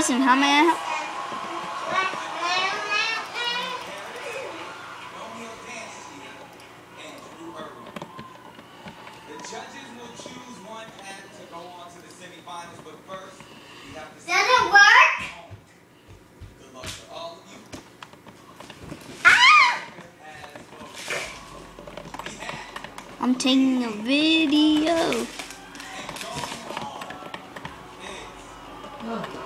Jason, how may I help? Doesn't work? I'm taking a video. Hello.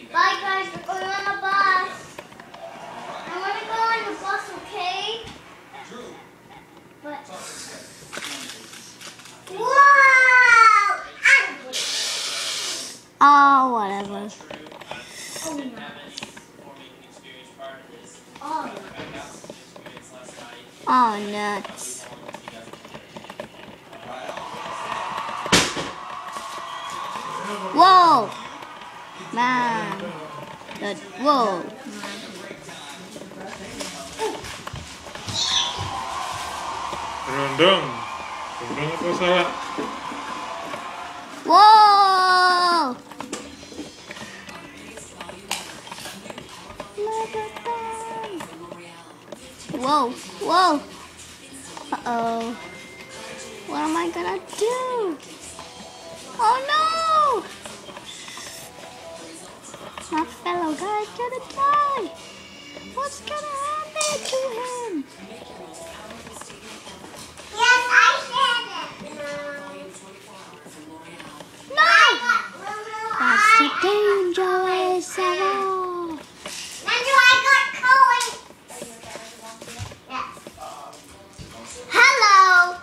Bye guys, we're going on a bus. I want to go on the bus, okay? But wow! Oh, whatever. Oh, nuts. Whoa! Man. Whoa. Rondong apa salah? Whoa! Whoa, whoa. Uh-oh. What am I gonna do? Oh no! My fellow guy's gonna die. What's gonna happen to him? yes, I said it. No! That's the dangerous level. Andrew, I got Cohen. Yes. Hello.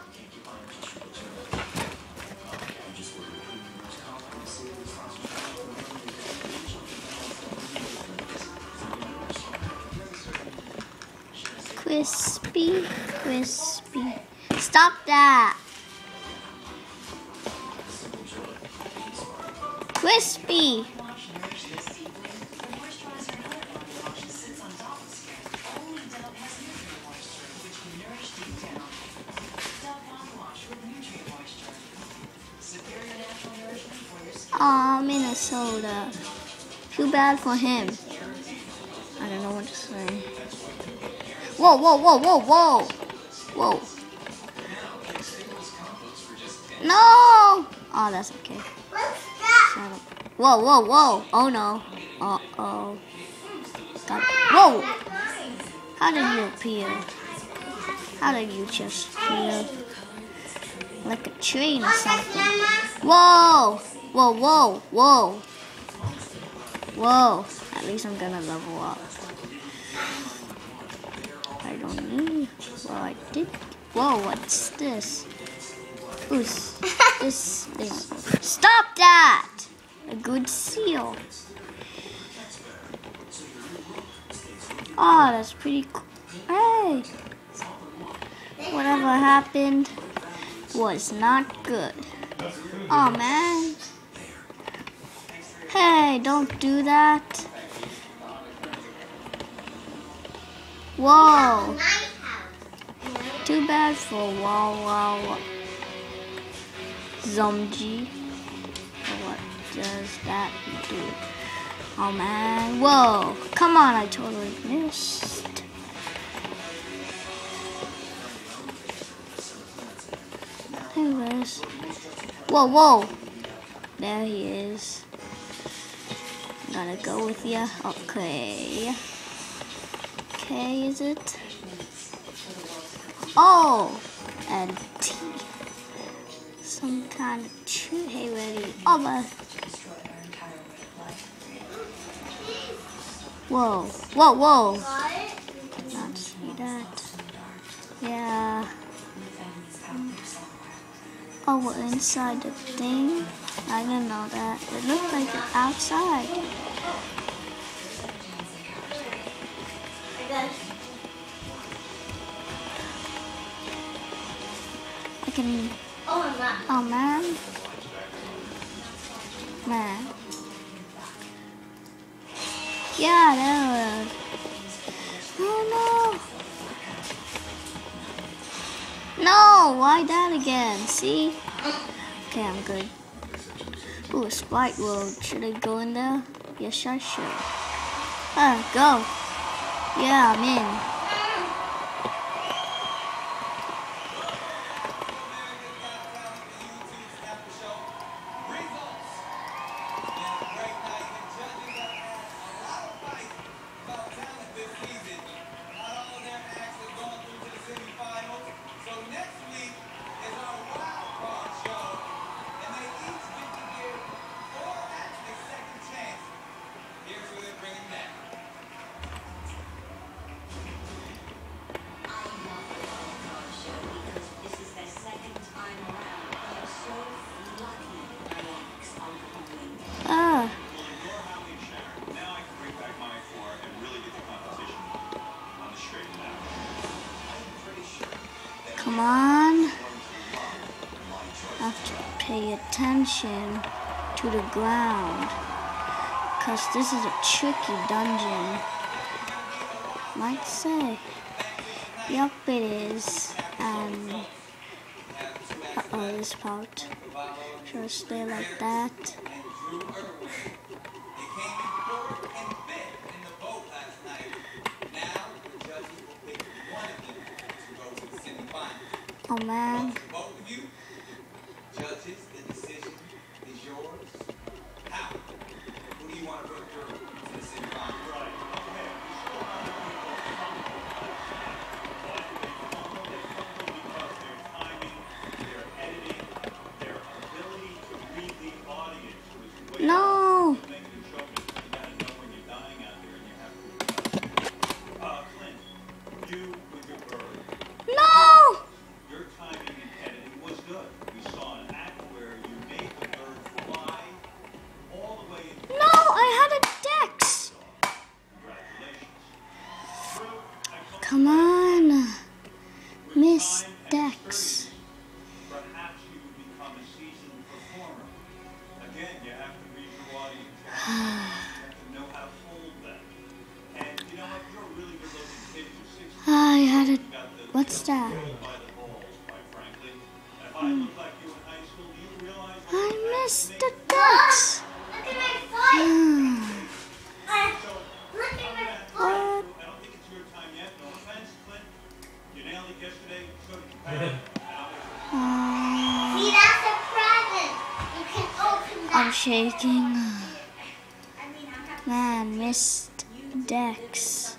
Crispy, crispy. Stop that. Crispy. Aw, Minnesota. Too bad for him. I don't know what to say. Whoa, whoa, whoa, whoa, whoa. Whoa. No! Oh, that's okay. What's that? Shut up. Whoa, whoa, whoa. Oh, no. Uh-oh. God. Whoa! How did you appear? How did you just appear? Like a train or something. Whoa! Whoa, whoa, whoa. Whoa. At least I'm gonna level up. I don't need. Well, I did. Whoa, what's this? Who's this thing? Stop that! A good seal. Oh, that's pretty cool. Hey! Whatever happened was not good. Oh, man. Hey, don't do that. Whoa. Too bad for wow. Zombie. What does that do? Oh man. Whoa. Come on, I totally missed. Anyways. Whoa, whoa. There he is. I'm gonna go with ya. Okay. Okay, is it? Oh, and T. some kind of tree. Hey, ready? Over. Whoa, whoa, whoa. Did not see that. Yeah. Oh, we're inside the thing? I didn't know that. It looked like it's outside. I can... Oh, man. Man. Yeah, that was... Oh, no. No, why that again? See? Okay, I'm good. Ooh, Sprite World. Should I go in there? Yes, I should. Go. Yeah, I'm in. Come on. I have to pay attention to the ground, because this is a tricky dungeon. Might say. Yup, it is. And uh-oh, this part. Should I stay like that? Oh man. Judges, the decision is yours. How? Who do you want to put through to the city final? No. No. Your timing and editing was good. We saw an act where you made the bird fly all the way in. No, I had a Dex. Congratulations. Come on. Miss Dex. Perhaps you would become a seasoned performer. Again, you have to read your audience. You have to know how to hold them. And you know what? You're a really good looking kid. You're 16. I had a... You got the What's that? by the balls, quite frankly. And if I looked like you in high school, do you realize what I you missed had the to make? Dex. Look at my foot. Look at my foot. I don't think it's your time yet. No offense, Clint. You nailed it yesterday. So did you, Pat. See, that's a present. You can open that. I'm shaking. I mean, I have Man, missed Dex.